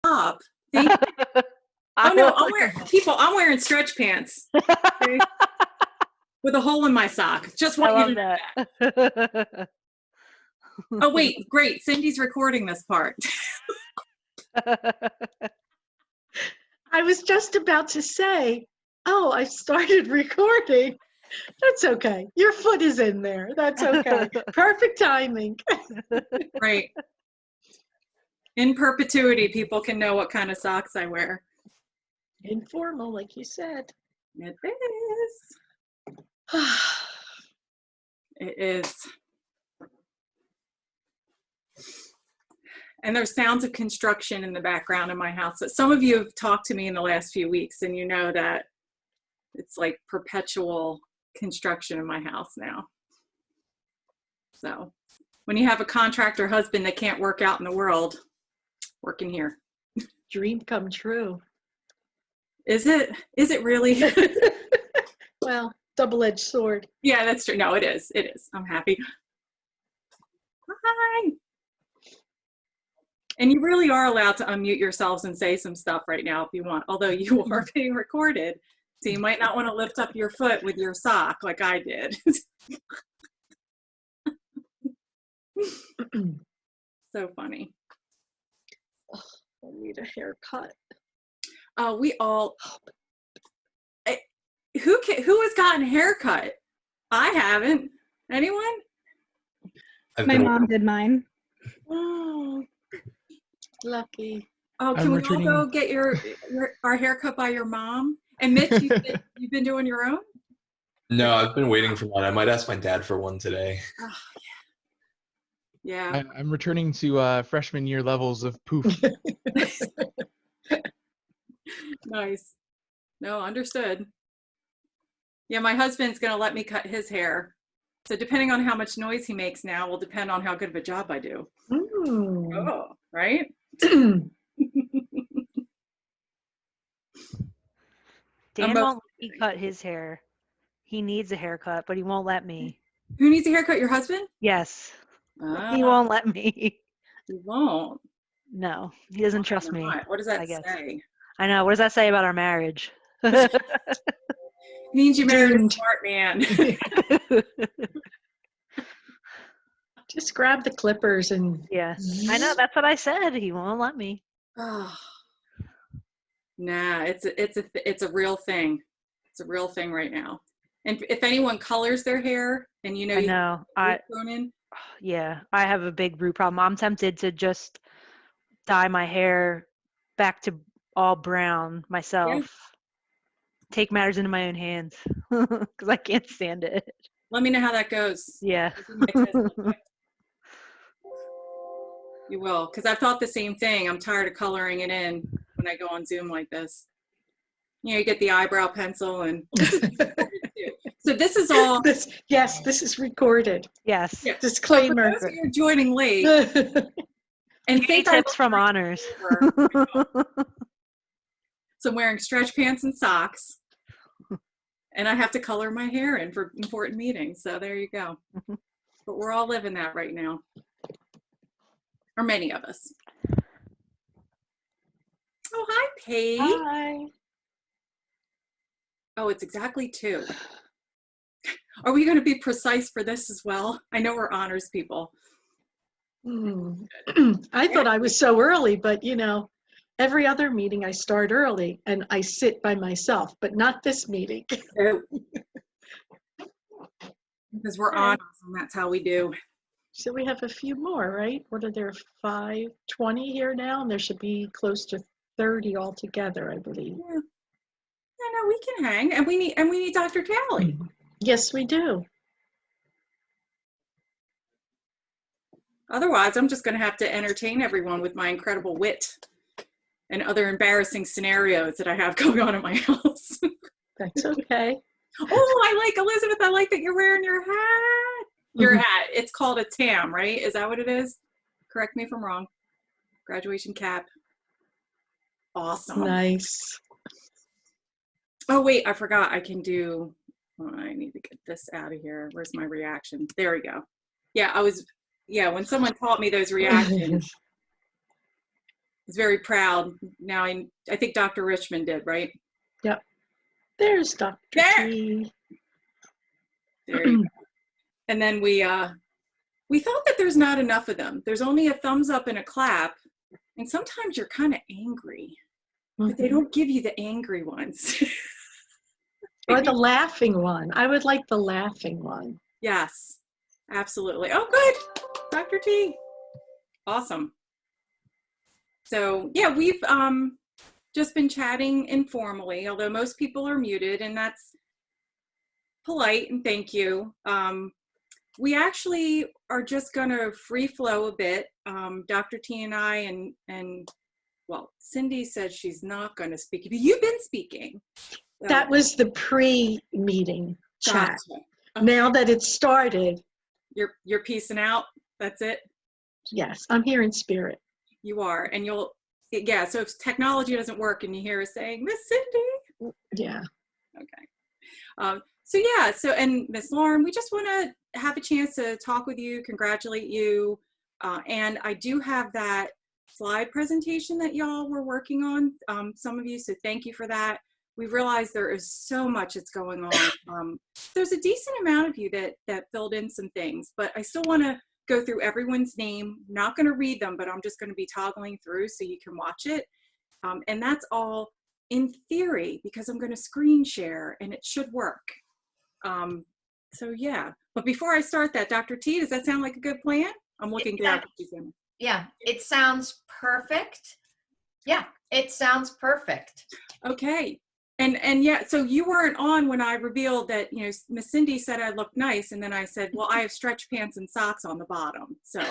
Stop. Thank you. Oh no, I'm wearing stretch pants. Okay? With a hole in my sock. Just want you to know that. Oh wait, great. Cindy's recording this part. I was just about to say, oh, I started recording. That's okay. Your foot is in there. That's okay. Perfect timing. Right. In perpetuity, people can know what kind of socks I wear. Informal, like you said. It is. It is. And there's sounds of construction in the background in my house. So some of you have talked to me in the last few weeks, and you know that it's like perpetual construction in my house now. So when you have a contractor husband that can't work out in the world, working here. Dream come true. Is it really? Well, double-edged sword. Yeah, that's true. No, it is. It is. I'm happy. Hi. And you really are allowed to unmute yourselves and say some stuff right now if you want, although you are being recorded. So you might not want to lift up your foot with your sock like I did. So funny. Oh, I need a haircut. We all. Who has gotten a haircut? I haven't. Anyone? My mom did mine. Oh, lucky. Oh, can we all go get our haircut by your mom? And Mitch, you've been doing your own? No, I've been waiting for one. I might ask my dad for one today. Oh, yeah. I'm returning to freshman year levels of poof. Nice. No, understood. Yeah, my husband's going to let me cut his hair. So depending on how much noise he makes now will depend on how good of a job I do. Ooh. Oh, right? Dan won't let me cut his hair. He needs a haircut, but he won't let me. Who needs a haircut? Your husband? Yes. He won't let me. He won't? No, he doesn't trust me. What does that say? I know. What does that say about our marriage? Means you married a smart man. Just grab the clippers and. Yeah, I know. That's what I said. He won't let me. Oh. Nah, it's a real thing. It's a real thing right now. And if anyone colors their hair, and you know, yeah, I have a big root problem. I'm tempted to just dye my hair back to all brown myself. Yeah. Take matters into my own hands because I can't stand it. Let me know how that goes. Yeah. You will, because I've thought the same thing. I'm tired of coloring it in when I go on Zoom like this. You know, you get the eyebrow pencil and so this is all. This is recorded. Yes. Yeah. Disclaimer. So for those of you joining late. And think tips from Honors. So I'm wearing stretch pants and socks. And I have to color my hair in for important meetings. So there you go. But we're all living that right now. Or many of us. Oh, hi, Paige. Hi. Oh, it's exactly 2. Are we going to be precise for this as well? I know we're honors people. I thought I was so early, but you know, every other meeting I start early and I sit by myself, but not this meeting. Because we're honors and that's how we do. So we have a few more, right? What are there, 20 here now? And there should be close to 30 altogether, I believe. Yeah. No, we can hang, and we need Dr. Talley. Yes, we do. Otherwise, I'm just going to have to entertain everyone with my incredible wit and other embarrassing scenarios that I have going on in my house. That's okay. Oh, Elizabeth, I like that you're wearing your hat. Your hat. It's called a tam, right? Is that what it is? Correct me if I'm wrong. Graduation cap. Awesome. Nice. Oh, wait, I forgot. I can do, I need to get this out of here. Where's my reaction? There we go. Yeah, when someone taught me those reactions, was very proud. Now I think Dr. Richmond did, right? Yep. There's Dr. There. T. There you go. And then we thought that there's not enough of them. There's only a thumbs up and a clap. And sometimes you're kind of angry, but they don't give you the angry ones. Or the laughing one. I would like the laughing one. Yes, absolutely. Oh, good. Dr. T. Awesome. So yeah, we've just been chatting informally, although most people are muted, and that's polite, and thank you. We actually are just going to free flow a bit. Dr. T and I, and well, Cindy said she's not going to speak, but you've been speaking. So. That was the pre-meeting chat. Gotcha. Okay. Now that it's started. You're peacing out. That's it. Yes, I'm here in spirit. You are, and yeah. So if technology doesn't work and you hear us saying, Miss Cindy. Yeah. Okay. So yeah, and Miss Lauren, we just want to have a chance to talk with you, congratulate you. And I do have that slide presentation that y'all were working on, some of you, so thank you for that. We realize there is so much that's going on. There's a decent amount of you that filled in some things, but I still want to go through everyone's name. I'm not going to read them, but I'm just going to be toggling through so you can watch it. And that's all in theory, because I'm going to screen share and it should work. So yeah, but before I start that, Dr. T, does that sound like a good plan? I'm looking down. Yeah, it sounds perfect. Yeah, it sounds perfect. Okay. And yeah, so you weren't on when I revealed that, Miss Cindy said I looked nice. And then I said, well, I have stretch pants and socks on the bottom. So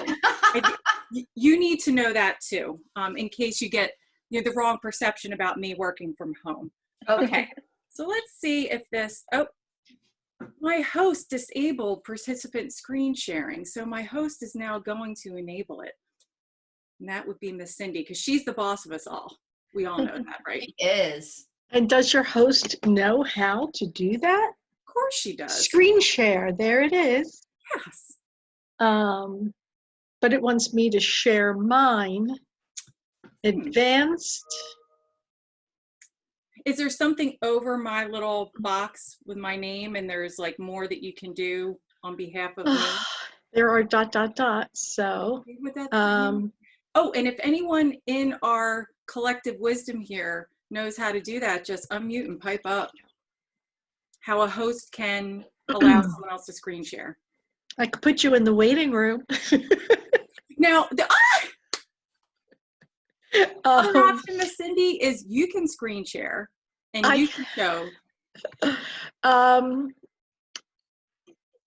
you need to know that too, in case you get the wrong perception about me working from home. Okay. So let's see if this, my host disabled participant screen sharing. So my host is now going to enable it. And that would be Miss Cindy, because she's the boss of us all. We all know that, right? She is. And does your host know how to do that? Of course she does. Screen share, there it is. Yes. But it wants me to share mine. Advanced. Is there something over my little box with my name, and there's like more that you can do on behalf of me? There are ... So, oh, and if anyone in our collective wisdom here knows how to do that, just unmute and pipe up. How a host can allow someone else to screen share. I could put you in the waiting room. Now, other option, Miss Cindy, is you can screen share and you can show.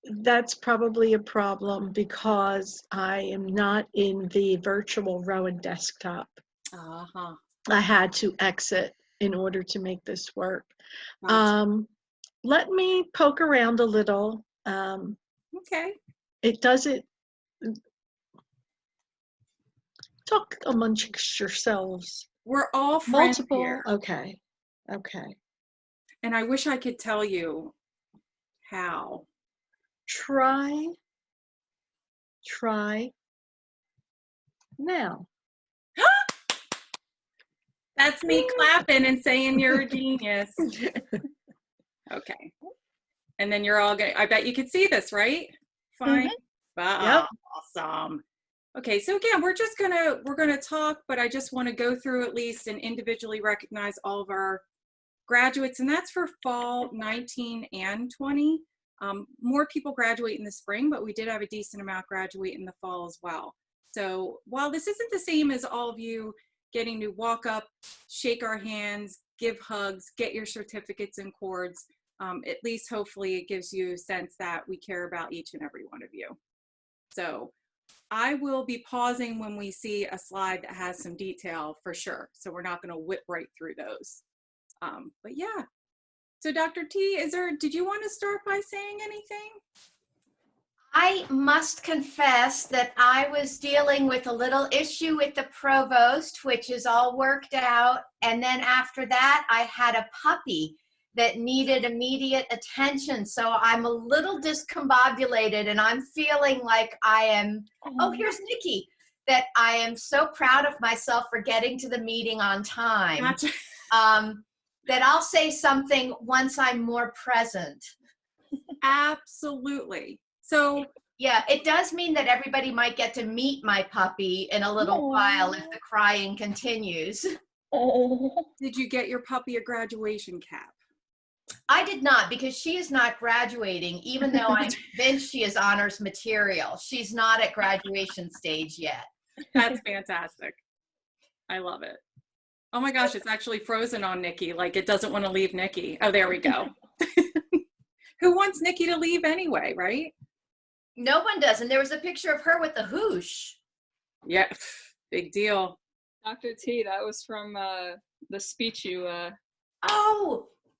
That's probably a problem because I am not in the virtual Rowan desktop. I had to exit in order to make this work. Right. Let me poke around a little. Okay. It doesn't. Talk amongst yourselves. We're all friends multiple here. Okay. And I wish I could tell you how. Try now. That's me clapping and saying you're a genius. Okay. And then you're all going to, I bet you could see this, right? Fine. Yep. Awesome. Okay, so again, we're gonna talk, but I just want to go through at least and individually recognize all of our graduates, and that's for fall 19 and 20. More people graduate in the spring, but we did have a decent amount graduate in the fall as well. So while this isn't the same as all of you getting to walk up, shake our hands, give hugs, get your certificates and cords, at least hopefully it gives you a sense that we care about each and every one of you. So I will be pausing when we see a slide that has some detail for sure. So we're not going to whip right through those. But yeah. So Dr. T, did you want to start by saying anything? I must confess that I was dealing with a little issue with the provost, which is all worked out. And then after that, I had a puppy that needed immediate attention. So I'm a little discombobulated and I'm feeling like I am, oh, here's Nikki. that I am so proud of myself for getting to the meeting on time. Gotcha. That I'll say something once I'm more present. Absolutely. So yeah, it does mean that everybody might get to meet my puppy in a little while if the crying continues. Did you get your puppy a graduation cap? I did not, because she is not graduating, even though I'm convinced she is honors material. She's not at graduation stage yet. That's fantastic. I love it. Oh my gosh, it's actually frozen on Nikki. Like it doesn't want to leave Nikki. Oh, there we go. Who wants Nikki to leave anyway, right? No one does. And there was a picture of her with the hoosh. Yeah, big deal. Dr. T, that was from the speech you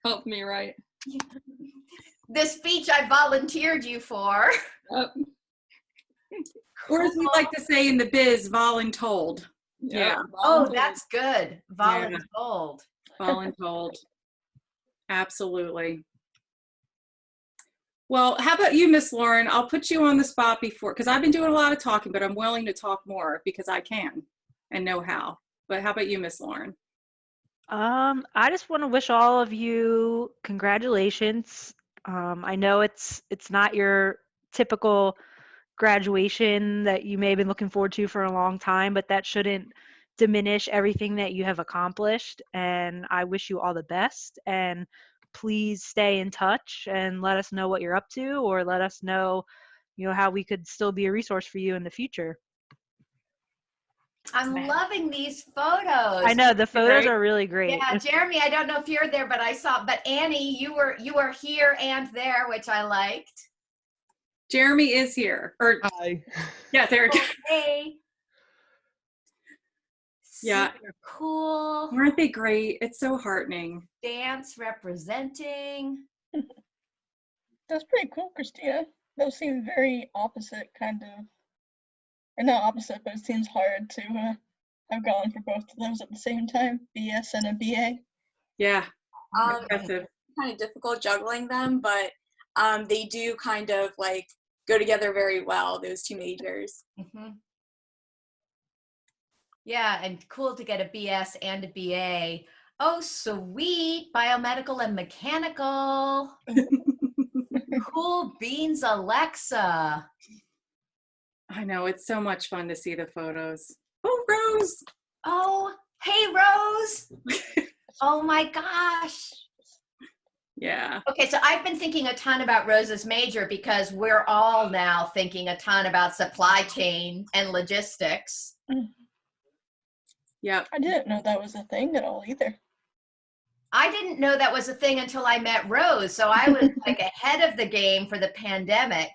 helped me write. The speech I volunteered you for. Yep. Or as we like to say in the biz, voluntold. Yeah. Oh, that's good. Voluntold. Voluntold. Absolutely. Well, how about you, Miss Lauren? I'll put you on the spot before, because I've been doing a lot of talking, but I'm willing to talk more because I can and know how. But how about you, Miss Lauren? I just want to wish all of you congratulations. I know it's not your typical graduation that you may have been looking forward to for a long time, but that shouldn't diminish everything that you have accomplished. And I wish you all the best. And please stay in touch and let us know what you're up to, or let us know, how we could still be a resource for you in the future. I'm loving these photos. I know the photos are really great. Yeah, Jeremy, I don't know if you're there, but I saw. But Annie, you were here and there, which I liked. Jeremy is here. Or Hi. yeah, there. Hey. Yeah. Super cool. Aren't they great? It's so heartening. Dance representing. That's pretty cool, Christina. Those seem very opposite, kind of. Or not opposite, but it seems hard to have gone for both of those at the same time, BS and a BA. Yeah. Kind of difficult juggling them, but they do kind of like go together very well, those two majors. Mm-hmm. Yeah, and cool to get a BS and a BA. Oh, sweet. Biomedical and mechanical. Cool beans, Alexa. I know, it's so much fun to see the photos. Oh, Rose. Oh, hey, Rose. Oh my gosh. Yeah. Okay, so I've been thinking a ton about Rose's major because we're all now thinking a ton about supply chain and logistics. Yeah. I didn't know that was a thing at all either. I didn't know that was a thing until I met Rose. So I was like ahead of the game for the pandemic.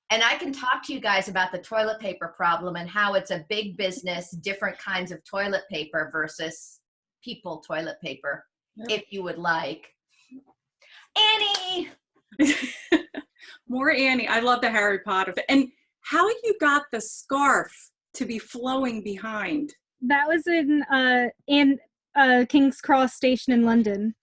And I can talk to you guys about the toilet paper problem and how it's a big business, different kinds of toilet paper versus people toilet paper, if you would like. Annie! More Annie. I love the Harry Potter. And how you got the scarf to be flowing behind? That was in King's Cross Station in London.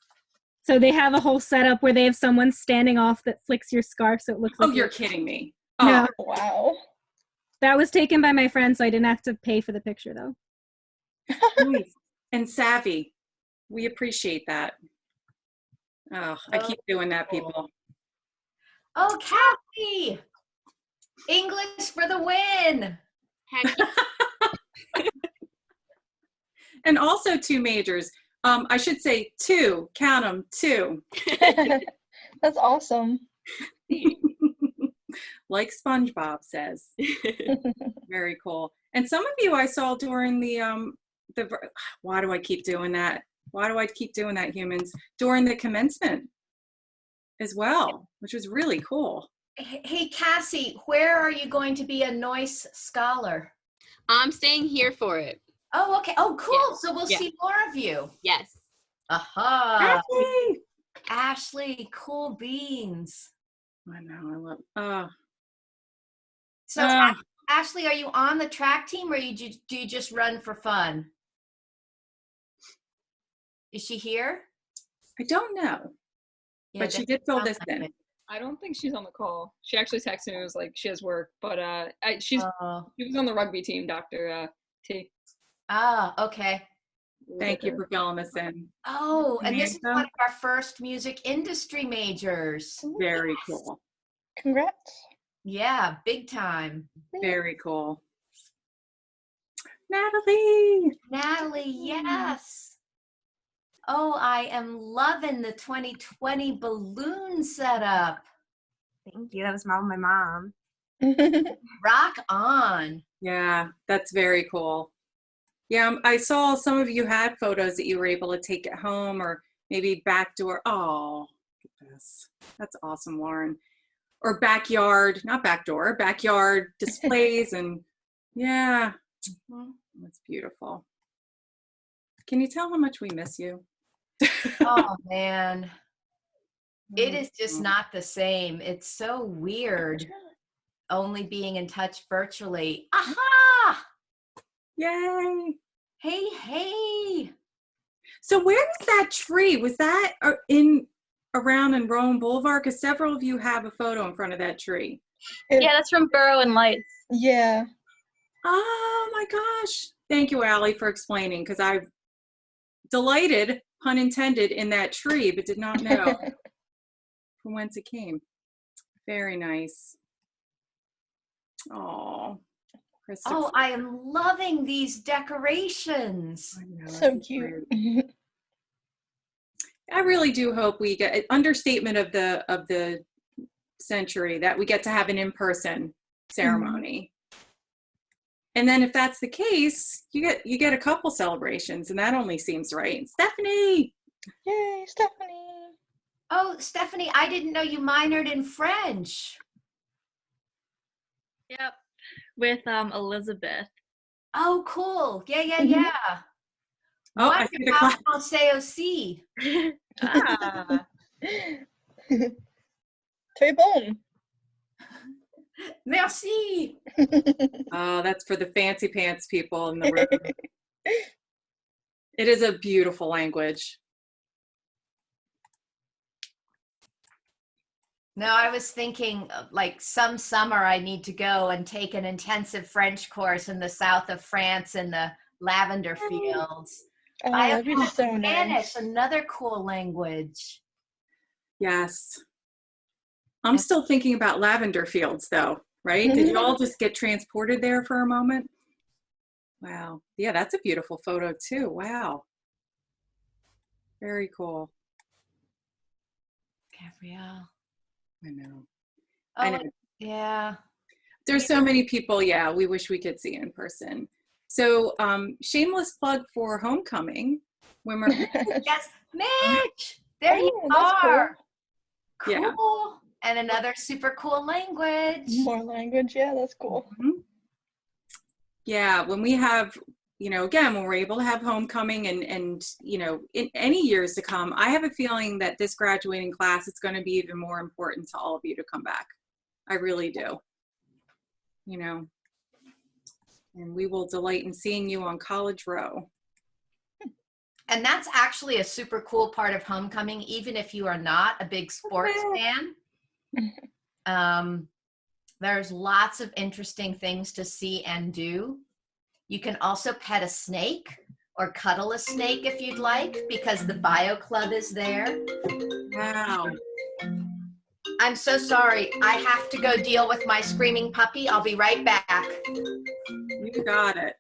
So they have a whole setup where they have someone standing off that flicks your scarf so it looks like you're kidding me. No. Oh, wow. That was taken by my friend, so I didn't have to pay for the picture, though. Nice. And savvy. We appreciate that. Oh, I keep doing that, people. Oh, Kathy! English for the win! And also 2 majors. I should say 2. Count them, 2. That's awesome. Like SpongeBob says. Very cool. And some of you I saw during the why do I keep doing that? Why do I keep doing that, humans? During the commencement as well, which was really cool. Hey, Cassie, where are you going to be a Noyce scholar? I'm staying here for it. Oh, okay. Oh, cool. Yes. So we'll see more of you. Yes. Aha. Ashley! Ashley, cool beans. I know. I love. So, Ashley, are you on the track team, or do you just run for fun? Is she here? I don't know, but she did fill this in. I don't think she's on the call. She actually texted me. It was like she has work, but she was on the rugby team, Dr. T. Ah, okay. Thank you for filling us in. Oh, and this is Samantha? one of our first music industry majors. Very cool. Congrats. Yeah, big time. Very cool. Natalie. Natalie, yes. Oh, I am loving the 2020 balloon setup. Thank you. That was my mom. Rock on. Yeah, that's very cool. Yeah, I saw some of you had photos that you were able to take at home or maybe backdoor. Oh, look at this. That's awesome, Lauren. Or backyard, not backdoor, backyard displays and yeah, that's beautiful. Can you tell how much we miss you? Oh, man. It is just not the same. It's so weird only being in touch virtually. Aha! Yay! Hey, hey! So where is that tree? Was that around in Rowan Boulevard? Because several of you have a photo in front of that tree. Yeah, that's from Burrow and Lights. Yeah. Oh my gosh. Thank you, Allie, for explaining, because I'm delighted, pun intended, in that tree, but did not know from whence it came. Very nice. Oh, Christopher. Oh, I am loving these decorations. I know, So that's cute. great. I really do hope we get an understatement of the century that we get to have an in-person ceremony. And then if that's the case, you get a couple celebrations, and that only seems right. Stephanie! Yay, Stephanie! Oh, Stephanie, I didn't know you minored in French. Yep, with Elizabeth. Oh, cool. Yeah, yeah, yeah. Oh, Moi, I je see the parle class. français aussi. Ah. Très bon. Merci. Oh, that's for the fancy pants people in the room. It is a beautiful language. No, I was thinking like some summer I need to go and take an intensive French course in the south of France in the lavender fields. Oh, I have that'd be so Spanish, nice. another cool language. Yes. I'm still thinking about lavender fields though, right? Did you all just get transported there for a moment? Wow. Yeah, that's a beautiful photo too. Wow. Very cool. Gabrielle. I know. Oh, I know. yeah. There's so many people, yeah, we wish we could see in person. So shameless plug for homecoming. When we're Yes, Mitch, there you that's are. cool. Yeah. Cool. And another super cool language. More language, yeah, that's cool. Yeah, when we have, again, when we're able to have homecoming and in any years to come, I have a feeling that this graduating class, it's going to be even more important to all of you to come back. I really do. And we will delight in seeing you on College Row. And that's actually a super cool part of homecoming, even if you are not a big sports fan. There's lots of interesting things to see and do. You can also pet a snake or cuddle a snake if you'd like, because the bio club is there. Wow. I'm so sorry. I have to go deal with my screaming puppy. I'll be right back. You got it.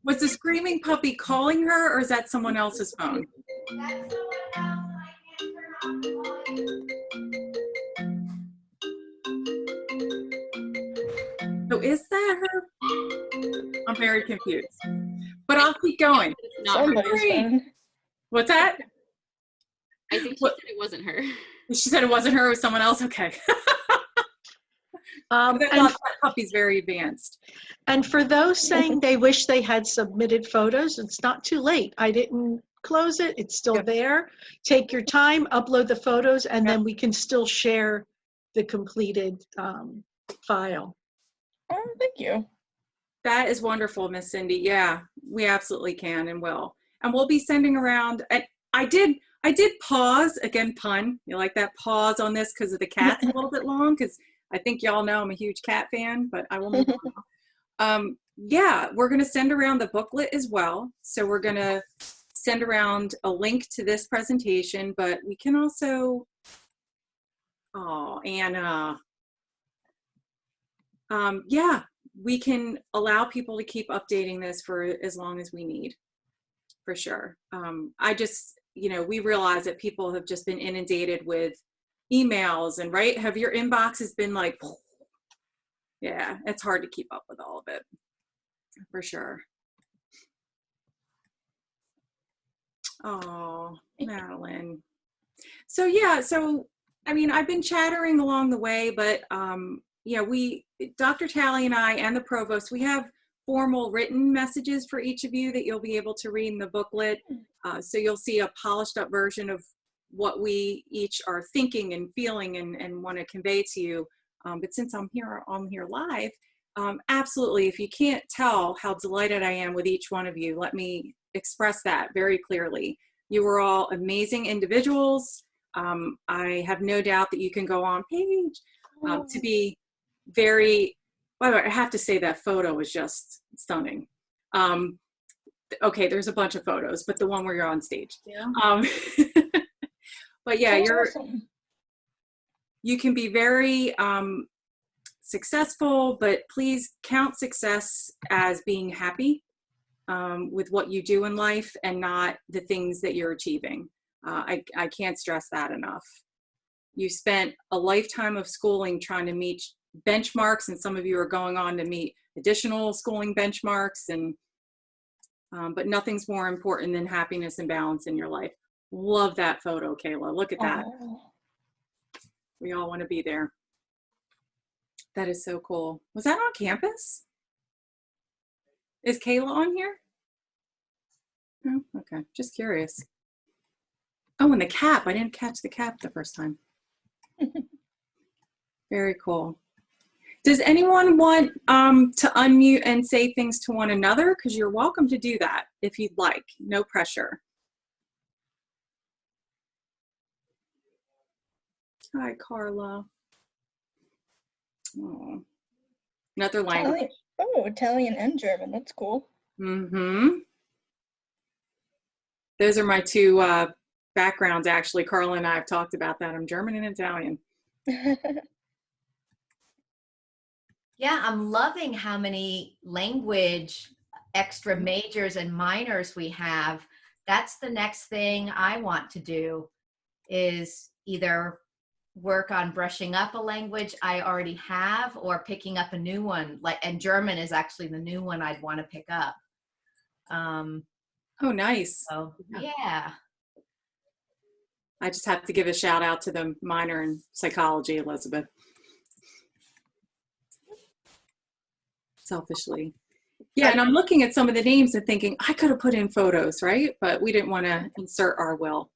Was the screaming puppy calling her, or is that someone else's phone? That's someone else. I can't turn off the volume. So is that her? I'm very confused. But I'll keep going. Somebody's phone. What's that? I think she said it wasn't her. She said it wasn't her, it was someone else? Okay. And puppy's very advanced. And for those saying they wish they had submitted photos, it's not too late. I didn't close it. It's still there. Take your time, upload the photos, and then we can still share the completed file. Oh, thank you. That is wonderful, Miss Cindy. Yeah, we absolutely can and will. And we'll be sending around. I did pause, again, pun. You like that pause on this because of the cat's a little bit long, because I think y'all know I'm a huge cat fan, but I will move on. Yeah, we're going to send around the booklet as well. So we're going to send around a link to this presentation, but we can also, oh, Anna. Yeah, we can allow people to keep updating this for as long as we need, for sure. I just, you know, we realize that people have just been inundated with emails and, right? Have your inboxes been like, yeah, it's hard to keep up with all of it, for sure. Oh, Madeline. So yeah, so, I mean, I've been chattering along the way, but yeah, Dr. Talley and I and the provost, we have formal written messages for each of you that you'll be able to read in the booklet. So you'll see a polished up version of what we each are thinking and feeling and want to convey to you. But since I'm here live, absolutely, if you can't tell how delighted I am with each one of you, let me express that very clearly. You were all amazing individuals. I have no doubt that you can go on page to be very, by the way, I have to say that photo is just stunning. Okay, there's a bunch of photos, but the one where you're on stage. Yeah. But yeah, That's awesome. you can be very successful, but please count success as being happy with what you do in life and not the things that you're achieving. I can't stress that enough. You spent a lifetime of schooling trying to meet benchmarks, and some of you are going on to meet additional schooling benchmarks, and but nothing's more important than happiness and balance in your life. Love that photo, Kayla. Look at that. Oh. We all want to be there. That is so cool. Was that on campus? Is Kayla on here? Oh, okay, just curious. Oh, and the cap. I didn't catch the cap the first time. Very cool. Does anyone want to unmute and say things to one another? Because you're welcome to do that if you'd like. No pressure. Hi, Carla. Oh, another language. Italian and German. That's cool. Mm-hmm. Those are my two backgrounds, actually. Carla and I have talked about that. I'm German and Italian. Yeah, I'm loving how many language extra majors and minors we have. That's the next thing I want to do, is either work on brushing up a language I already have or picking up a new one. And German is actually the new one I'd want to pick up. Oh, nice. So, yeah. I just have to give a shout out to the minor in psychology, Elizabeth. Selfishly. Yeah, and I'm looking at some of the names and thinking, I could have put in photos, right? But we didn't want to insert our will.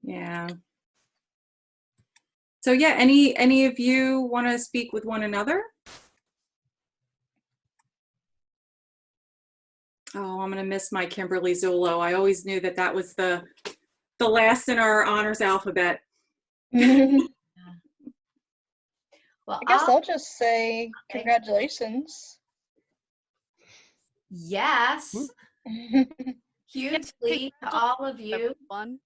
Yeah. So yeah, any of you want to speak with one another? Oh, I'm going to miss my Kimberly Zulo. I always knew that that was the last in our honors alphabet. Well, I guess I'll just say congratulations. Yes. Hugely to all of you. Fun.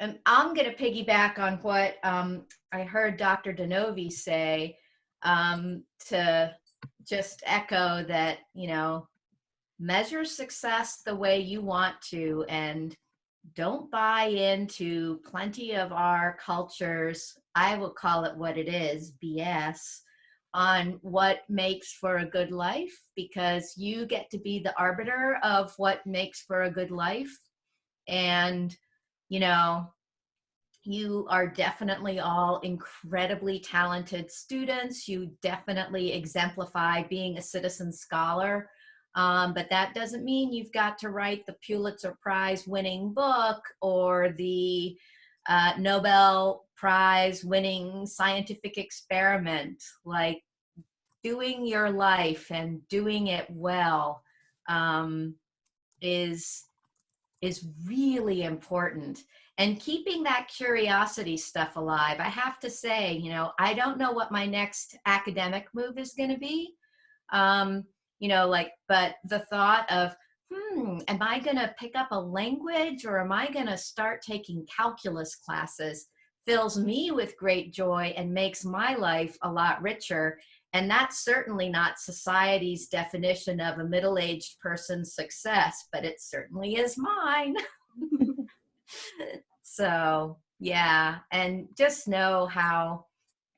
And I'm going to piggyback on what I heard Dr. Denovi say, to just echo that, you know, measure success the way you want to, and don't buy into plenty of our culture's, I will call it what it is, BS, on what makes for a good life, because you get to be the arbiter of what makes for a good life. And, you know, you are definitely all incredibly talented students. You definitely exemplify being a citizen scholar. But that doesn't mean you've got to write the Pulitzer Prize winning book or the Nobel Prize winning scientific experiment. Like, doing your life and doing it well is really important. And keeping that curiosity stuff alive. I have to say, you know, I don't know what my next academic move is going to be. You know, like, but the thought of, am I going to pick up a language, or am I going to start taking calculus classes, fills me with great joy and makes my life a lot richer. And that's certainly not society's definition of a middle-aged person's success, but it certainly is mine. So, yeah, and just know how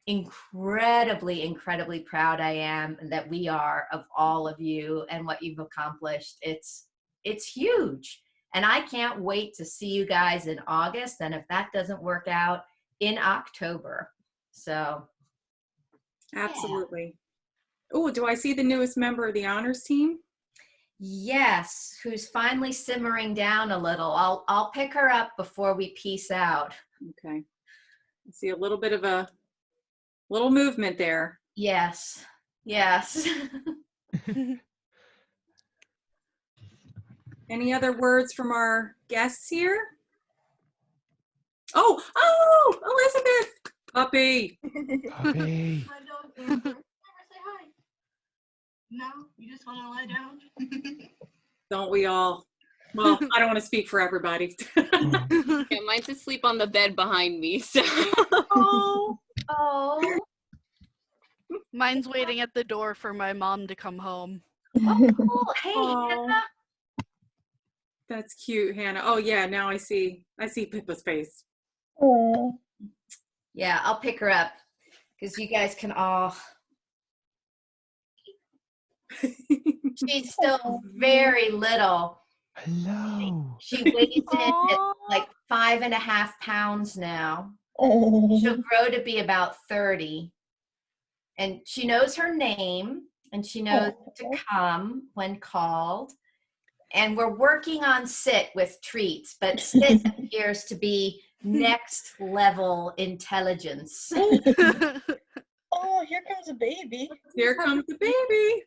incredibly, incredibly proud I am that we are of all of you and what you've accomplished. It's huge. And I can't wait to see you guys in August. And if that doesn't work out, in October. So. Absolutely. Yeah. Oh, do I see the newest member of the honors team? Yes, who's finally simmering down a little. I'll pick her up before we peace out. Okay. I see a little bit of a little movement there. Yes. Yes. Any other words from our guests here? Oh, Elizabeth, puppy. Puppy. I don't never say hi. No, you just want to lie down. Don't we all? Well, I don't want to speak for everybody. Yeah, mine's asleep on the bed behind me. So. Oh. Mine's waiting at the door for my mom to come home. Oh, hey, Hannah. That's cute, Hannah. Oh yeah, now I see Pippa's face. Oh. Yeah, I'll pick her up because you guys can all. She's still very little. Hello. She weighs in at like 5.5 pounds now. She'll grow to be about 30. And she knows her name, and she knows to come when called. And we're working on sit with treats, but sit appears to be next level intelligence. Oh, here comes a baby. Here comes the baby.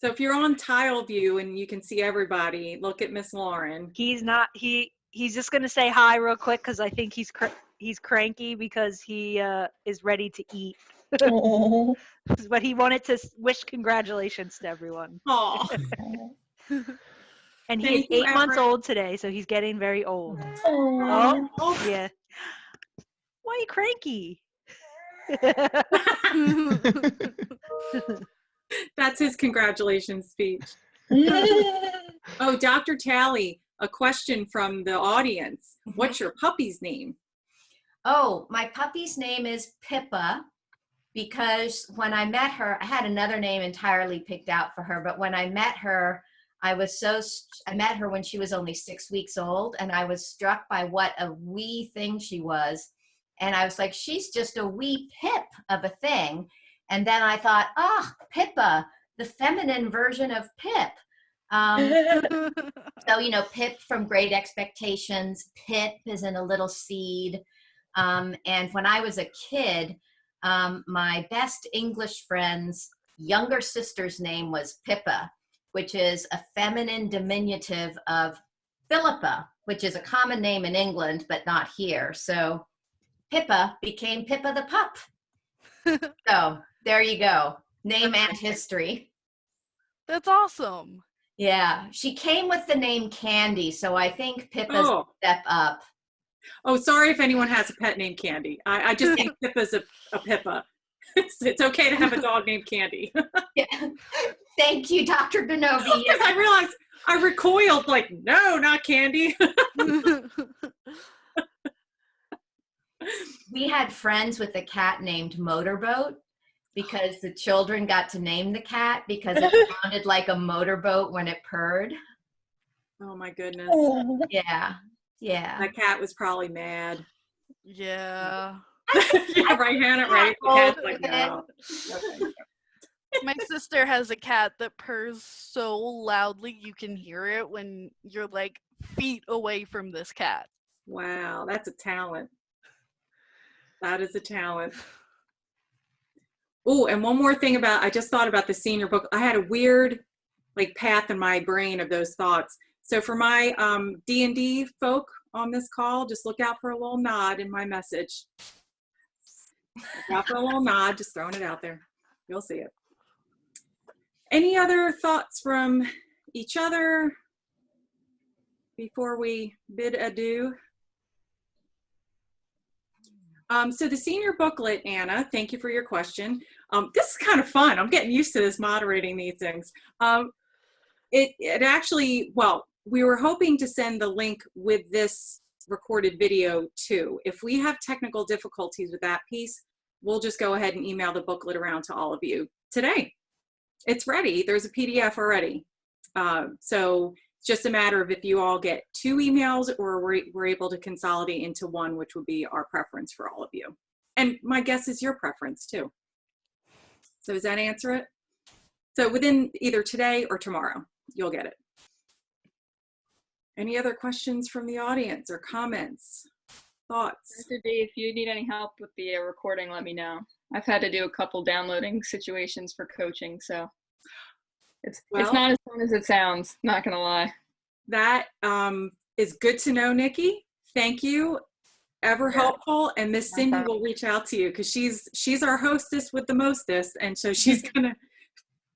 So if you're on tile view and you can see everybody, look at Miss Lauren. He's just gonna say hi real quick because I think he's cranky because he is ready to eat. But he wanted to wish congratulations to everyone. Oh. And he is 8 months old today, so he's getting very old. Oh, yeah. Why are you cranky? That's his congratulations speech. Oh, Dr. Talley, a question from the audience. What's your puppy's name? Oh, my puppy's name is Pippa, because when I met her, I had another name entirely picked out for her, but when I met her, I met her when she was only 6 weeks old, and I was struck by what a wee thing she was. And I was like, she's just a wee pip of a thing. And then I thought, Pippa, the feminine version of Pip. So, you know, Pip from Great Expectations, Pip is in a little seed. And when I was a kid, my best English friend's younger sister's name was Pippa, which is a feminine diminutive of Philippa, which is a common name in England, but not here. So Pippa became Pippa the pup. So there you go. Name and history. That's awesome. Yeah. She came with the name Candy, so I think Pippa's a step up. Oh, sorry if anyone has a pet named Candy. I just think Pippa's a Pippa. It's okay to have a dog named Candy. Yeah. Thank you, Dr. Benovi. Because I realized I recoiled like, no, not Candy. We had friends with a cat named Motorboat because the children got to name the cat because it sounded like a motorboat when it purred. Oh my goodness. Yeah. Yeah. That cat was probably mad. Yeah. Yeah, right, Hannah, right? The cat's like, no. Okay. My sister has a cat that purrs so loudly you can hear it when you're like feet away from this cat. Wow, that's a talent. That is a talent. Oh, and one more thing I just thought about the senior book. I had a weird like path in my brain of those thoughts. So for my D&D folk on this call, just look out for a little nod in my message. Look out for a little nod, just throwing it out there. You'll see it. Any other thoughts from each other before we bid adieu? So the senior booklet, Anna, thank you for your question. This is kind of fun. I'm getting used to this, moderating these things. It actually, well, we were hoping to send the link with this recorded video too. If we have technical difficulties with that piece, we'll just go ahead and email the booklet around to all of you today. It's ready. There's a PDF already. So it's just a matter of if you all get 2 emails or we're able to consolidate into one, which would be our preference for all of you. And my guess is your preference too. So does that answer it? So within either today or tomorrow, you'll get it. Any other questions from the audience or comments, thoughts? Dr. D, if you need any help with the recording, let me know. I've had to do a couple downloading situations for coaching, so it's not as fun as it sounds, not gonna lie. That is good to know, Nikki. Thank you. Ever helpful. And Miss Cindy will reach out to you because she's our hostess with the mostest, and so she's gonna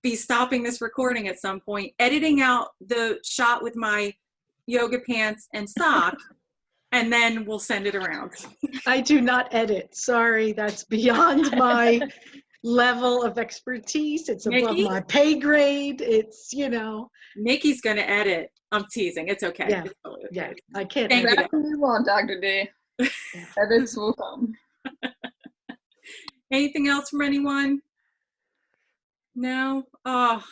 be stopping this recording at some point, editing out the shot with my yoga pants and sock, and then we'll send it around. I do not edit. Sorry, that's beyond my level of expertise. It's above Nikki? my pay grade. It's, you know. Nikki's going to edit. I'm teasing. It's okay. Yeah, it's totally okay. yeah. I can't Thank edit. you. You want, Dr. D. Edits will come. Anything else from anyone? No? Oh,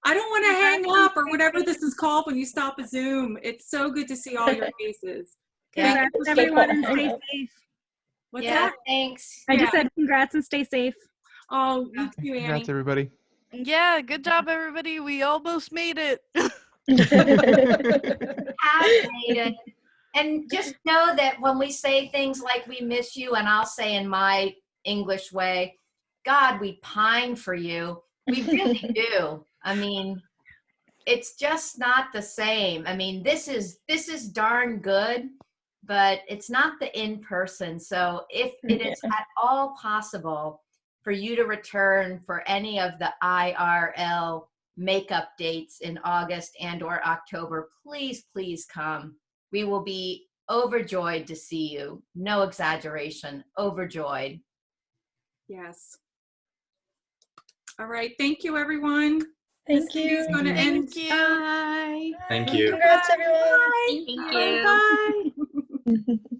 I don't want to hang up or whatever this is called when you stop a Zoom. It's so good to see all your faces. Congrats, everyone, and stay safe. What's Yeah, that? thanks. I just said congrats and stay safe. Oh, you too, Annie. Congrats, everybody. Yeah, good job, everybody. We almost made it. Have made it. And just know that when we say things like we miss you, and I'll say in my English way, God, we pine for you. We really do. I mean, it's just not the same. I mean, this is darn good, but it's not the in-person. So if it is at all possible for you to return for any of the IRL makeup dates in August and or October, please, please come. We will be overjoyed to see you. No exaggeration, overjoyed. Yes. All right. Thank you, everyone. Thank you. Cindy's going to end. Thank you. Bye. Thank you. Congrats, everyone. Thank you. Bye.